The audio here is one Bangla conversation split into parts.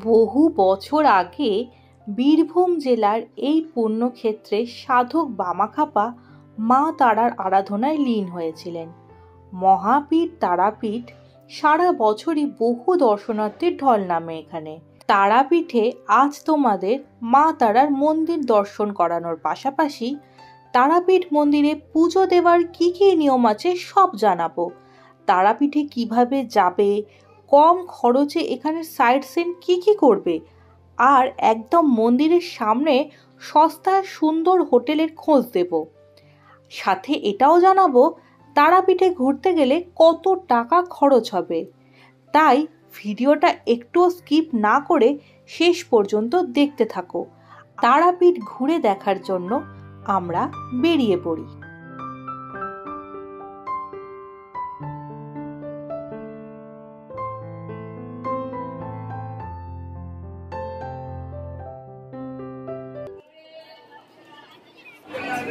বহু বছর আগে বীরভূম জেলার এই পুণ্যক্ষেত্রে সাধক বামাখ্যাপা মা তারার আরাধনায় লীন হয়েছিলেন। মহাপীঠ তারাপীঠ সারা বছরই বহু দর্শনার্থীর ঢল নামে এখানে। তারাপীঠে আজ তোমাদের মা তারার মন্দির দর্শন করানোর পাশাপাশি তারাপীঠ মন্দিরে পুজো দেওয়ার কী কী নিয়ম আছে সব জানাবো। তারাপীঠে কিভাবে যাবে, কম খরচে এখানে সাইট সিন কী কী করবে, আর একদম মন্দিরের সামনে সস্তা সুন্দর হোটেলের খোঁজ দেব। সাথে এটাও জানাবো তারাপীঠে ঘুরতে গেলে কত টাকা খরচ হবে। তাই ভিডিওটা একটুও স্কিপ না করে শেষ পর্যন্ত দেখতে থাকো। তারাপীঠ ঘুরে দেখার জন্য আমরা বেরিয়ে পড়ি।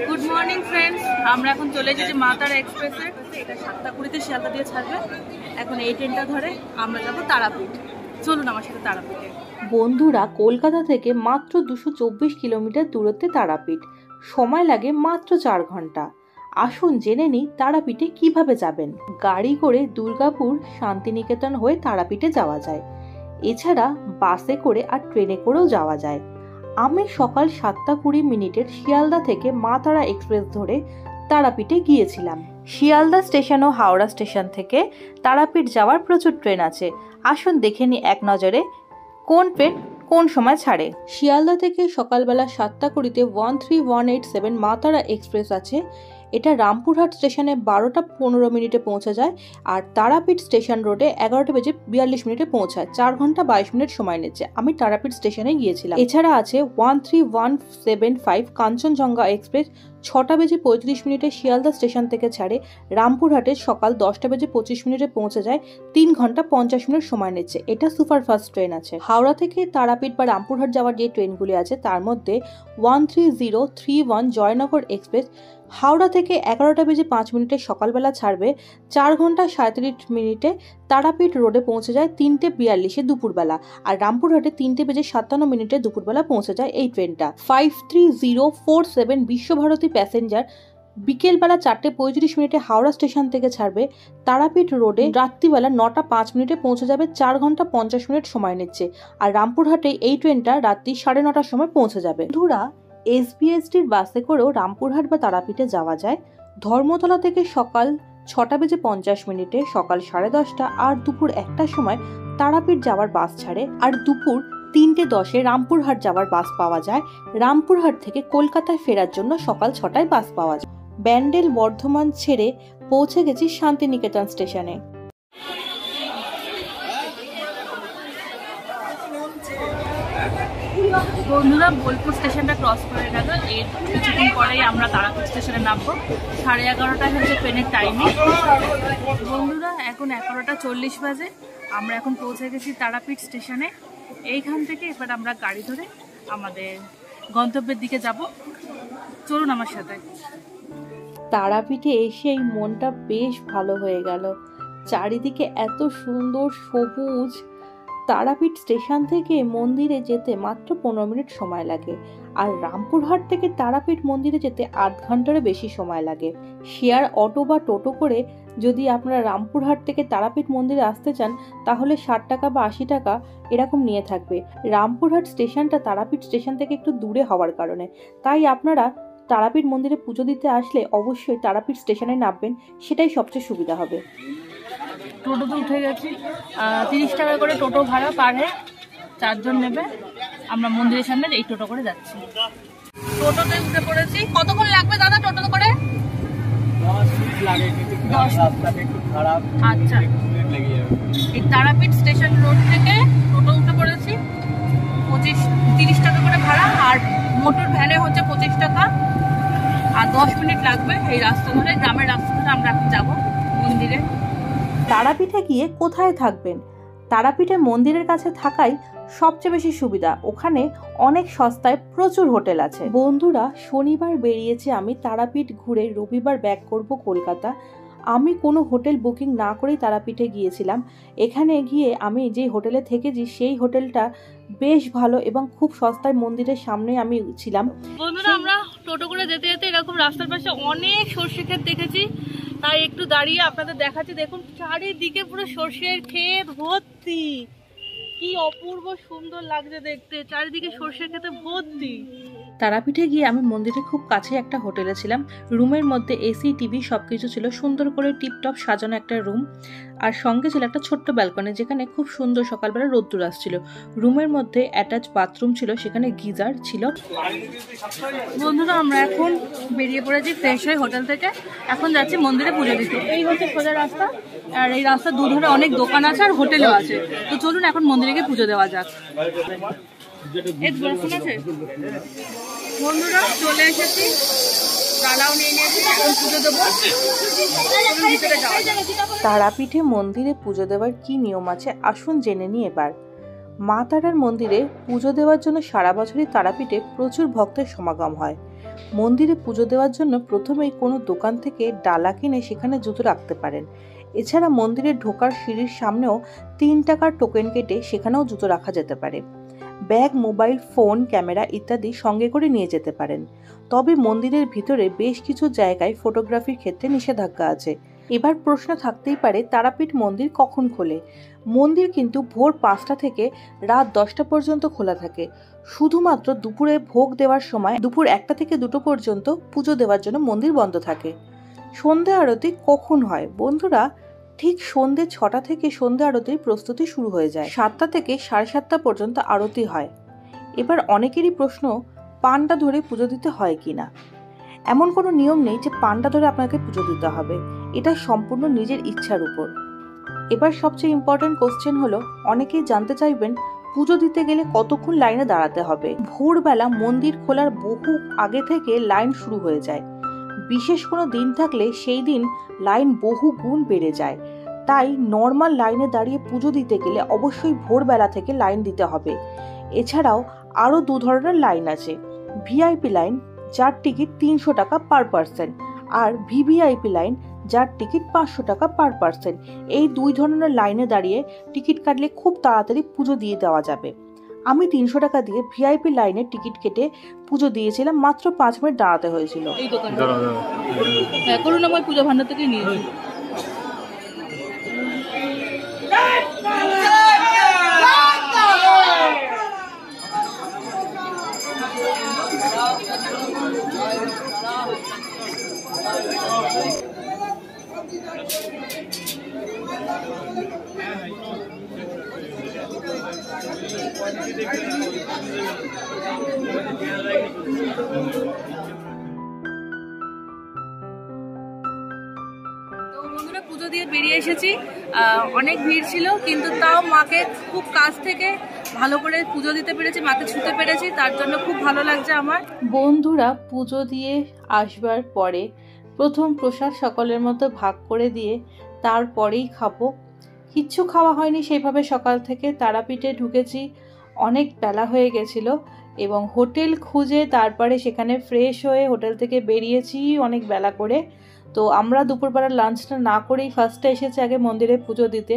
গুড মর্নিং ফ্রেন্ডস, আমরা এখন চলে এসেছি মা তারা এক্সপ্রেসে। এটা 7টা 20-তে শিয়ালদা দিয়ে ছাড়বে। এখন এই ট্রেনটা ধরে আমরা যাব তারাপীঠ। চলুন আমার সাথে তারাপীঠে। বন্ধুরা, কলকাতা থেকে মাত্র 224 কিলোমিটার দূরত্বে তারাপীঠ, সময় লাগে মাত্র 4 ঘন্টা। আসুন জেনে নিই তারাপীঠে কিভাবে যাবেন। গাড়ি করে দুর্গাপুর শান্তিনিকেতন হয়ে তারাপীঠে যাওয়া যায়। এছাড়া বাসে করে আর ট্রেনে করেও যাওয়া যায়। আমি সকাল 7টা 20 মিনিটের শিয়ালদা থেকে মা তারা এক্সপ্রেস ধরে তারাপীঠে গিয়েছিলাম। শিয়ালদা স্টেশন ও হাওড়া স্টেশন থেকে তারাপীঠ যাওয়ার প্রচুর ট্রেন আছে। আসুন দেখে নিই এক নজরে কোন ট্রেন কোন সময় ছাড়ে। শিয়ালদা থেকে সকালবেলা 7টা 20-তে 13187 মা তারা এক্সপ্রেস আছে। এটা রামপুরহাট স্টেশনে 12টা 15 মিনিটে পৌঁছে যায়, আর তারাপীঠ স্টেশন রোডে 11টা বেজে 42 মিনিটে পৌঁছায়। 4 ঘন্টা 22 মিনিট সময় নিচ্ছে। আমি তারাপীঠ স্টেশনে গিয়েছিলাম। এছাড়া আছে 13175 কাঞ্চনজঙ্ঘা এক্সপ্রেস, 6টা বেজে 35 মিনিটে শিয়ালদা স্টেশন থেকে ছাড়ে। রামপুরহাটে সকাল 10টা বেজে 25 মিনিটে পৌঁছে যায়। 3 ঘন্টা 50 মিনিট সময় নিচ্ছে। এটা সুপারফাস্ট ট্রেন আছে। হাওড়া থেকে তারাপীঠ বা রামপুরহাট যাওয়ার যে ট্রেনগুলি আছে তার মধ্যে 13031 জয়নগর এক্সপ্রেস হাওড়া থেকে 11টা বেজে 5 মিনিটে সকালবেলা ছাড়বে। 4 ঘন্টা 37 মিনিটে তারাপীঠ রোডে পৌঁছে যায় 3টে 42-এ দুপুরবেলা। আর রামপুরহাটে 3টে বেজে 57 মিনিটে দুপুরবেলা পৌঁছে যায় এই ট্রেনটা। 53047 বিশ্বভারতী প্যাসেঞ্জার বিকেলবেলা 4টে 35 মিনিটে হাওড়া স্টেশন থেকে ছাড়বে। তারাপীঠ রোডে রাত্রিবেলা 9টা 5 মিনিটে পৌঁছে যাবে। 4 ঘন্টা 50 মিনিট সময় নিচ্ছে। আর রামপুরহাটে এই ট্রেনটা রাত্রি 9:30টার সময় পৌঁছে যাবে। বন্ধুরা, এসবিএসটির বাসে করেও রামপুরহাট বা তারাপীঠে যাওয়া যায়। ধর্মতলা থেকে সকাল 6টা বেজে 50 মিনিটে, সকাল 10:30টা আর দুপুর 1টার সময় তারাপীঠ যাওয়ার বাস ছাড়ে। আর দুপুর 3:10-এ রামপুরহাট যাওয়ার বাস পাওয়া যায়। রামপুরহাট থেকে কলকাতায় ফেরার জন্য সকাল 6টায় বাস পাওয়া যায়। ব্যান্ডেল বর্ধমান ছেড়ে পৌঁছে গেছি শান্তিনিকেতন স্টেশনে। বন্ধুরা, বোলপুর স্টেশনটা ক্রস করে গেল। এর কিছুক্ষণ পরেই আমরা তারাপীঠ স্টেশনে নামবো। 11:30 হচ্ছে ট্রেনের টাইমিং। বন্ধুরা, এখন 11টা 40 বাজে। আমরা এখন পৌঁছে গেছি তারাপীঠ স্টেশনে। এইখান থেকে এবার আমরা গাড়ি ধরে আমাদের গন্তব্যের দিকে যাব। চলুন আমার সাথে। তারাপীঠে এসেই মনটা বেশ ভালো হয়ে গেল। চারিদিকে এত সুন্দর সবুজ। তারাপীঠ স্টেশন থেকে মন্দিরে যেতে মাত্র 15 মিনিট সময় লাগে। আর রামপুরহাট থেকে তারাপীঠ মন্দিরে যেতে 8 ঘন্টারও বেশি সময় লাগে। শেয়ার অটো বা টোটো করে যদি আপনারা রামপুরহাট থেকে তারাপীঠ মন্দিরে আসতে চান তাহলে 60 টাকা বা 80 টাকা এরকম নিয়ে থাকবে। রামপুরহাট স্টেশনটা তারাপীঠ স্টেশন থেকে একটু দূরে হওয়ার কারণে তাই আপনারা তারাপীঠ মন্দিরে পুজো দিতে আসলে অবশ্যই তারাপীঠ স্টেশনে নামবেন, সেটাই সবচেয়ে সুবিধা হবে। টোটোতে উঠে গেছি। 30 টাকা করে টোটো ভাড়া পার হেড, 4 জন নেবে। আমরা মন্দিরের সামনে এই টোটো করে যাচ্ছি। টোটোতে উঠে পড়েছি। কতক্ষণ লাগবে দাদা টোটো করে? 10 মিনিট লাগে, কিন্তু রাস্তাটা একটু খারাপ। আচ্ছা, এই তারাপীঠ স্টেশন রোড থেকে টোটো উঠে পড়েছি। 30 টাকা করে ভাড়া, আর মোটর ভ্যানে হচ্ছে 25 টাকা। আর 10 মিনিট লাগবে এই রাস্তা ধরে, গ্রামের রাস্তা ধরে আমরা এখন যাবো মন্দিরে। তারাপীঠে গিয়ে কোথায় থাকবেন? তারাপীঠে মন্দিরের কাছে থাকাই সবচেয়ে বেশি সুবিধা। ওখানে অনেক সস্তায় প্রচুর হোটেল আছে। বন্ধুরা, শনিবার বেরিয়েছি আমি তারাপীঠ ঘুরে রবিবার ব্যাক করব কলকাতা। আমি কোনো হোটেল বুকিং না করেই তারাপীঠে গিয়েছিলাম। এখানে গিয়ে আমি যে হোটেলে থেকেছি সেই হোটেলটা বেশ ভালো এবং খুব সস্তায় মন্দিরের সামনে আমি ছিলাম। বন্ধুরা আমরা টোটো করে যেতে যেতে এরকম রাস্তার পাশে অনেক সর্ষে ক্ষেত দেখেছি, তাই একটু দাঁড়িয়ে আপনাদের দেখাচ্ছি। দেখুন চারিদিকে পুরো সর্ষের ক্ষেত ভর্তি, কি অপূর্ব সুন্দর লাগছে দেখতে, চারিদিকে সর্ষের ক্ষেতে ভর্তি। তারাপীঠে গিয়ে আমি মন্দিরের খুব কাছে একটা হোটেলে ছিলাম। রুমের মধ্যে এসি, টিভি সবকিছু ছিল, সুন্দর করে টিপটপ সাজানো একটা রুম, আর সঙ্গে ছিল একটা ছোট্ট ব্যালকনি যেখানে খুব সুন্দর সকালবেলা রোদ্দুর আসছিল। রুমের মধ্যে অ্যাটাচ বাথরুম ছিল, সেখানে গিজার ছিল। বন্ধুরা আমরা এখন বেরিয়ে পড়েছি ফ্রেশ হয়ে হোটেল থেকে, এখন যাচ্ছি মন্দিরে পুজো দিতে। এই হচ্ছে সোজা রাস্তা, আর এই রাস্তার দুধারে অনেক দোকান আছে আর হোটেলও আছে। তো চলুন এখন মন্দিরে গিয়ে পুজো দেওয়া যাক। বন্ধুরা চলে এসেছি, ডালাও নিয়ে নিয়েছি, এখন পুজো দেবো। তারাপীঠে মন্দিরে পুজো দেওয়ার কি নিয়ম আছে আসুন জেনে নিই এবার। মা তারার মন্দিরে পুজো দেওয়ার জন্য সারা বছরই তারাপীঠে প্রচুর ভক্তের সমাগম হয়। মন্দিরে পুজো দেওয়ার জন্য প্রথমেই কোনো দোকান থেকে ডালা কিনে সেখানে জুতো রাখতে পারেন। এছাড়া মন্দিরে ঢোকার সিঁড়ির সামনেও 3 টাকার টোকেন কেটে সেখানেও জুতো রাখা যেতে পারে। ব্যাগ, মোবাইল ফোন, ক্যামেরা ইত্যাদি সঙ্গে করে নিয়ে যেতে পারেন। তবে মন্দিরের ভিতরে বেশ কিছু জায়গায় ফটোগ্রাফির ক্ষেত্রে নিষেধাজ্ঞা আছে। এবার প্রশ্ন থাকতেই পারে তারাপীঠ মন্দির কখন খোলে। মন্দির কিন্তু ভোর 5টা থেকে রাত 10টা পর্যন্ত খোলা থাকে। শুধুমাত্র দুপুরে ভোগ দেওয়ার সময় দুপুর 1টা থেকে 2টো পর্যন্ত পুজো দেওয়ার জন্য মন্দির বন্ধ থাকে। সন্ধ্যা আরতি কখন হয় বন্ধুরা? ঠিক সন্ধ্যে 6টা থেকে সন্ধ্যা আরতির প্রস্তুতি শুরু হয়ে যায়। 7টা থেকে 7:30 পর্যন্ত আরতি হয়। এবার অনেকেরই প্রশ্ন, পান্ডা ধরে পুজো দিতে হয় কিনা? এমন কোনো নিয়ম নেই যে পান্ডা ধরে আপনাকে পুজো দিতে হবে, এটা সম্পূর্ণ নিজের ইচ্ছার উপর। এবার সবচেয়ে ইম্পর্টেন্ট কোশ্চেন হলো, অনেকেই জানতে চাইবেন পুজো দিতে গেলে কতক্ষণ লাইনে দাঁড়াতে হবে। ভোরবেলা মন্দির খোলার বহু আগে থেকে লাইন শুরু হয়ে যায়। বিশেষ কোনো দিন থাকলে সেই দিন লাইন বহু গুণ বেড়ে যায়। তাই নর্মাল লাইনে দাঁড়িয়ে পুজো দিতে গেলে অবশ্যই ভোরবেলা থেকে লাইন দিতে হবে। এছাড়াও আরও 2 ধরনের লাইন আছে। ভিআইপি লাইন, যার টিকিট 300 টাকা পার পার্সন, আর ভিভিআইপি লাইন, যার টিকিট 500 টাকা পার পার্সন। এই 2 ধরনের লাইনে দাঁড়িয়ে টিকিট কাটলে খুব তাড়াতাড়ি পুজো দিয়ে দেওয়া যাবে। আমি 300 টাকা দিয়ে ভিআইপি লাইনের টিকিট কেটে পুজো দিয়েছিলাম, মাত্র 5 মিনিট দাঁড়াতে হয়েছিল। এই দোকানে করুণাময় পূজা ভান্ডার থেকে নিয়েছি। পুজো দিয়ে বেরিয়ে এসেছি, অনেক ভিড় ছিল, কিন্তু তাও মাকে খুব কাছ থেকে ভালো করে পুজো দিতে পেরেছি, মাকে ছুঁতে পেরেছি, তার জন্য খুব ভালো লাগছে আমার। বন্ধুরা পুজো দিয়ে আসবার পরে প্রথম প্রসাদ সকলের মতো ভাগ করে দিয়ে তারপরেই খাবো। কিচ্ছু খাওয়া হয়নি সেইভাবে সকাল থেকে। তারাপীঠে ঢুকেছি, অনেক বেলা হয়ে গেছিল এবং হোটেল খুঁজে তারপরে সেখানে ফ্রেশ হয়ে হোটেল থেকে বেরিয়েছি অনেক বেলা করে। তো আমরা দুপুরবেলার লাঞ্চটা না করেই ফার্স্টে এসেছি আগে মন্দিরে পুজো দিতে।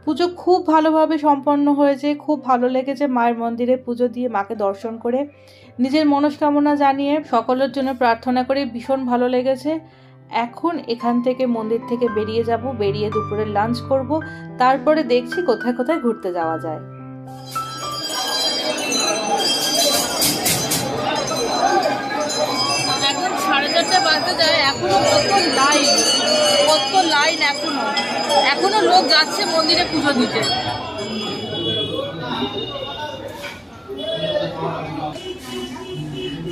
পুজো খুব ভালোভাবে সম্পন্ন হয়েছে, খুব ভালো লেগেছে। মায়ের মন্দিরে পুজো দিয়ে মাকে দর্শন করে নিজের মনস্কামনা জানিয়ে সকলের জন্য প্রার্থনা করে ভীষণ ভালো লেগেছে। এখন এখান থেকে মন্দির থেকে বেরিয়ে যাব, বেরিয়ে দুপুরের লাঞ্চ করব, তারপরে দেখছি কোথায় কোথায় ঘুরতে যাওয়া যায়। এখন 4:30 বাজতে যায়, এখনো কত লাইন এখনো লোক যাচ্ছে মন্দিরে পুজো দিতে।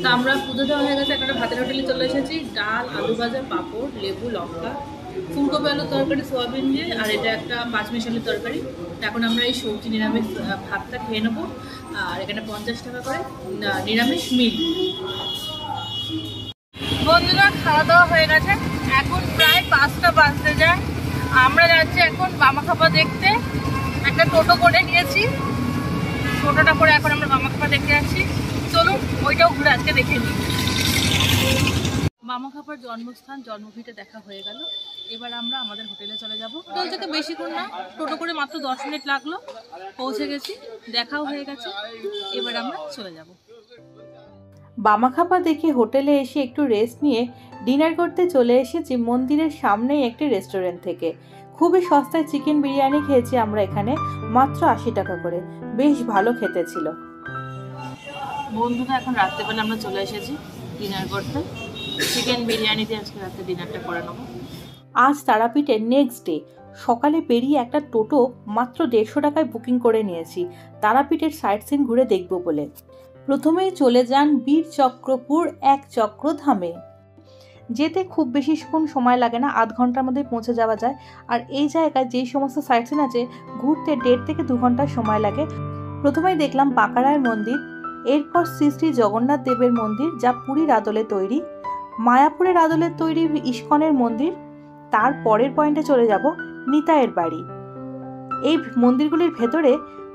তা আমরা পুজো দেওয়া হয়ে গেছে, একটা ভাতের হোটেলে চলে এসেছি। ডাল, আলু ভাজা, পাঁপড়, লেবু, লঙ্কা, ফুলকপি আলুর তরকারি, সোয়াবিন দিয়ে, আর এটা একটা পাঁচমিশালি তরকারি। এখন আমরা এই সবজি নিরামিষ ভাতটা খেয়ে নেবো। আর এখানে 50 টাকা করে নিরামিষ মিল। বন্ধুরা খাওয়া দাওয়া হয়ে গেছে, এখন প্রায় 5টা বাজতে যায়। আমরা যাচ্ছি এখন বামাখাপা দেখতে। একটা টোটো করে নিয়েছি, টোটোটা করে এখন আমরা বামাখাপা দেখতে যাচ্ছি। চলুন ওইটাও ঘুরে আজকে দেখে নিই। বামাখ্যাপার জন্মস্থান জন্মভিটে দেখা হয়ে গেল। এবার আমরা আমাদের হোটেলে চলে যাব। হোটেল থেকে বেশিক্ষণ না, টোটো করে মাত্র 10 মিনিট লাগলো, পৌঁছে গেছি, দেখাও হয়ে গেছে। এবার আমরা চলে যাব। বামাখ্যাপা দেখে হোটেলে এসে একটু রেস্ট নিয়ে ডিনার করতে চলে এসেছি মন্দিরের সামনেই একটি রেস্টুরেন্ট থেকে। খুবই সস্তায় চিকেন বিরিয়ানি খেয়েছি আমরা এখানে, মাত্র 80 টাকা করে। বেশ ভালো খেতে ছিল। বন্ধুরা এখন রাত্রেবেলা আমরা চলে এসেছি ডিনার করতে। চিকেন বিরিয়ানি দিয়ে আজকে রাতে ডিনারটা করে নেবো। আজ তারাপীঠের নেক্সট ডে। সকালে বেরিয়ে একটা টোটো মাত্র 150 টাকায় বুকিং করে নিয়েছি তারাপীঠের সাইট সিন ঘুরে দেখব বলে। প্রথমেই চলে যান বীর চক্রপুর এক চক্র ধামে। যেতে খুব বেশিক্ষণ সময় লাগে না, আধ ঘন্টার মধ্যে পৌঁছে যাওয়া যায়। আর এই জায়গায় যেই সমস্ত সাইট সিন আছে ঘুরতে 1.5 থেকে 2 ঘন্টার সময় লাগে। প্রথমেই দেখলাম বাঁকারায়ের মন্দির, এরপর শ্রী শ্রী জগন্নাথ দেবের মন্দির যা পুরীর আদলে তৈরি, মায়াপুরের আদলে তৈরি ইস্কনের মন্দির। তার পরের পয়েন্টে চলে যাব নিতাইয়ের বাড়ি। এই মন্দিরগুলির ভেতরে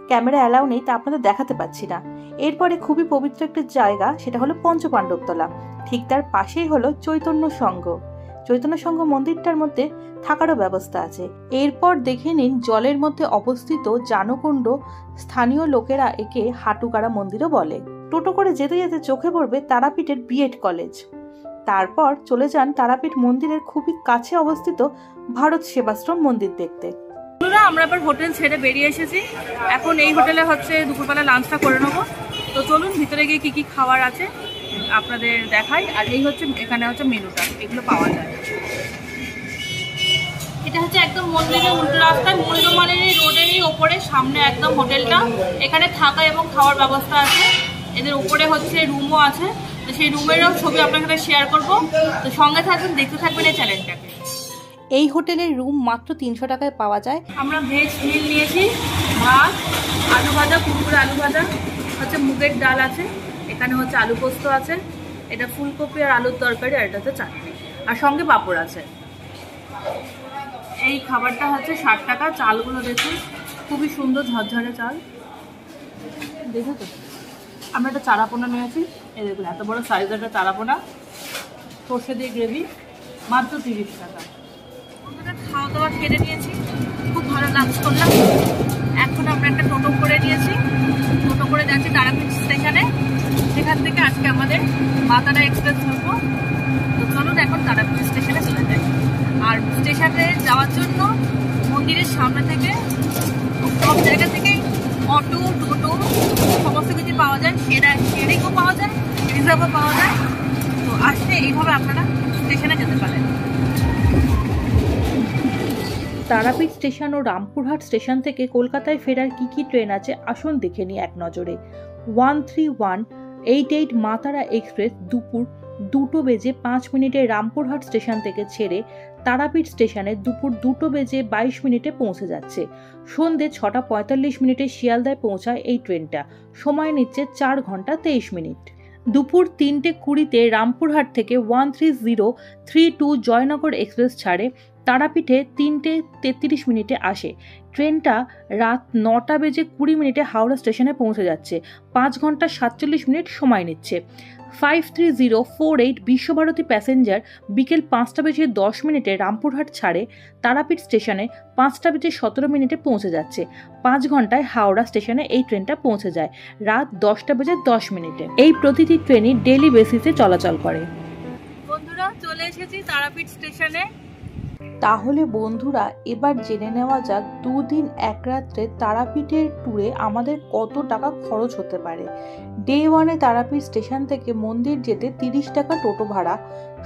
ক্যামেরা অ্যালাউ নেই, তা আপনাদের দেখাতে পাচ্ছি না। এরপরে খুবই পবিত্র একটা জায়গা, সেটা হলো পঞ্চপাণ্ডবতলা। ঠিক তার পাশেই হলো চৈতন্য সংঘ। চৈতন্য সংঘ মন্দিরটার মধ্যে থাকারও ব্যবস্থা আছে। এরপর দেখে নিন জলের মধ্যে অবস্থিত জানকুণ্ড, স্থানীয় লোকেরা একে হাটুকারা মন্দিরও বলে। টোটো করে যেতে যেতে চোখে পড়বে তারাপীঠের বিএড কলেজ। তারপর চলে যান তারাপীঠ মন্দিরের খুবই কাছে অবস্থিত ভারত সেবাশ্রম মন্দির দেখতে। আমরা এবার হোটেল ছেড়ে বেরিয়ে এসেছি। এখন এই হোটেলে হচ্ছে দুপুরবেলা লাঞ্চটা করে নেবো। তো চলুন ভিতরে গিয়ে কি কি খাবার আছে আপনাদের দেখাই। আর এই হচ্ছে এখানে হচ্ছে মেনুটা, এগুলো পাওয়া যায়। এটা হচ্ছে একদম মন্দিরের উল্টো রাস্তায় মূল্যমানের রোডেরই ওপরে সামনে একদম হোটেলটা। এখানে থাকা এবং খাওয়ার ব্যবস্থা আছে। এদের উপরে হচ্ছে রুমও আছে, তো সেই রুমেরও ছবি আপনার সাথে শেয়ার করবো। তো সঙ্গে থাকবেন, দেখতে থাকবেন এই চ্যানেলটাকে। এই হোটেলের রুম মাত্র 300 টাকায় পাওয়া যায়। আমরা ভেজ মিল নিয়েছি, ভাত, আলু ভাজা, কুমড়ো আলু ভাজা, হচ্ছে মুগের ডাল আছে, এখানে হচ্ছে আলু পোস্ত আছে, এটা ফুলকপি আর আলুর তরকারি, আর এটা হচ্ছে চাটনি, আর সঙ্গে পাঁপড় আছে। এই খাবারটা হচ্ছে 60 টাকা। চালগুলো দেখুন, খুবই সুন্দর ঝরঝরে চাল, দেখো তো। আমরা একটা চারাপোনা নিয়েছি, এই দেখুন এত বড় সাইজের একটা চারাপোনা, সর্ষে দিয়ে গ্রেভি, মাত্র 30 টাকা। খাওয়া দাওয়া খেতে নিয়েছি, খুব ভালো লাঞ্চ করলাম। এখন আমরা একটা টোটো করে নিয়েছি, টোটো করে যাচ্ছি তারাপীঠ স্টেশনে। সেখান থেকে আজকে আমাদের মাতারা এক্সপ্রেস ধরবো। তো চলুন এখন তারাপীঠ স্টেশনে চলে যাই। আর স্টেশনে যাওয়ার জন্য মন্দিরের সামনে থেকে সব জায়গা থেকে অটো, টোটো সমস্ত কিছু পাওয়া যায়। শেয়ারিংও পাওয়া যায়, রিজার্ভও পাওয়া যায়। তো আসলে এইভাবে আপনারা স্টেশনে যেতে পারেন। তারাপীঠ স্টেশন ও রামপুরহাট স্টেশন থেকে কলকাতায় ফেরার কি কি ট্রেন আছে আসুন দেখে নিই এক নজরে। 13188 মাতারা এক্সপ্রেস দুপুর 2:05 রামপুরহাট স্টেশন থেকে ছেড়ে তারাপীঠ স্টেশনে দুপুর 2:22 পৌঁছে যাচ্ছে। সন্ধ্যে 6:45 শিয়ালদায় পৌঁছায় এই ট্রেনটা। সময় নিচ্ছে 4 ঘন্টা 23 মিনিট। দুপুর 3:20 রামপুরহাট থেকে 13032 জয়নগর এক্সপ্রেস ছাড়ে তারাপীঠে 3:33 আসে। ট্রেনটা রাত 9:20 হাওড়া স্টেশনে পৌঁছে যাচ্ছে। 5 ঘন্টা 47 মিনিট সময় নিচ্ছে। 53048 বিশ্বভারতী প্যাসেঞ্জার বিকেল 5:10 রামপুরহাট ছাড়ে তারাপীঠ স্টেশনে 5:17 পৌঁছে যাচ্ছে। 5 ঘন্টায় হাওড়া স্টেশনে এই ট্রেনটা পৌঁছে যায় রাত 10:10। এই প্রতিটি ট্রেনই ডেইলি বেসিসে চলাচল করে। বন্ধুরা চলে এসেছি তারাপীঠ স্টেশনে। তাহলে বন্ধুরা এবার জেনে নেওয়া যাক 2 দিন 1 রাত্রে তারাপীঠের ট্যুরে আমাদের কত টাকা খরচ হতে পারে। ডে 1-এ তারাপীঠ স্টেশন থেকে মন্দির যেতে 30 টাকা টোটো ভাড়া।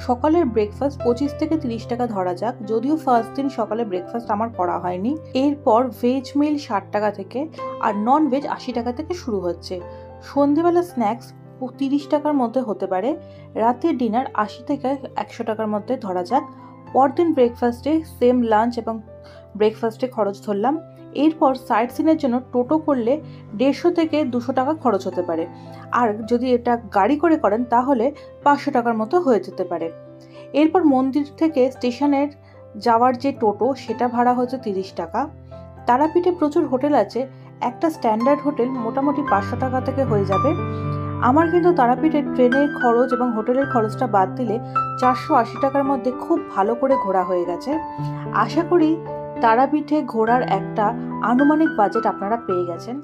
সকালের ব্রেকফাস্ট 25 থেকে 30 টাকা ধরা যাক, যদিও ফার্স্ট দিন সকালে ব্রেকফাস্ট আমার করা হয়নি। এরপর ভেজ মিল 60 টাকা থেকে আর নন ভেজ 80 টাকা থেকে শুরু হচ্ছে। সন্ধেবেলা স্ন্যাক্স 30 টাকার মধ্যে হতে পারে। রাতের ডিনার 80 থেকে 100 টাকার মধ্যে ধরা যাক। পরদিন ব্রেকফাস্টে সেম লাঞ্চ এবং ব্রেকফাস্টে খরচ ধরলাম। এরপর সাইট সিনের জন্য টোটো করলে 150 থেকে 200 টাকা খরচ হতে পারে। আর যদি এটা গাড়ি করে করেন তাহলে 500 টাকার মতো হয়ে যেতে পারে। এরপর মন্দির থেকে স্টেশনের যাওয়ার যে টোটো সেটা ভাড়া হচ্ছে 30 টাকা। তারাপীঠে প্রচুর হোটেল আছে, একটা স্ট্যান্ডার্ড হোটেল মোটামুটি 500 টাকা থেকে হয়ে যাবে। আমার কিন্তু তারাপীঠের ট্রেনের খরচ এবং হোটেলের খরচটা বাদ দিলে 480 টাকার মধ্যে খুব ভালো করে ঘোরা হয়ে গেছে। আশা করি তারাপীঠে ঘোরার একটা আনুমানিক বাজেট আপনারা পেয়ে গেছেন।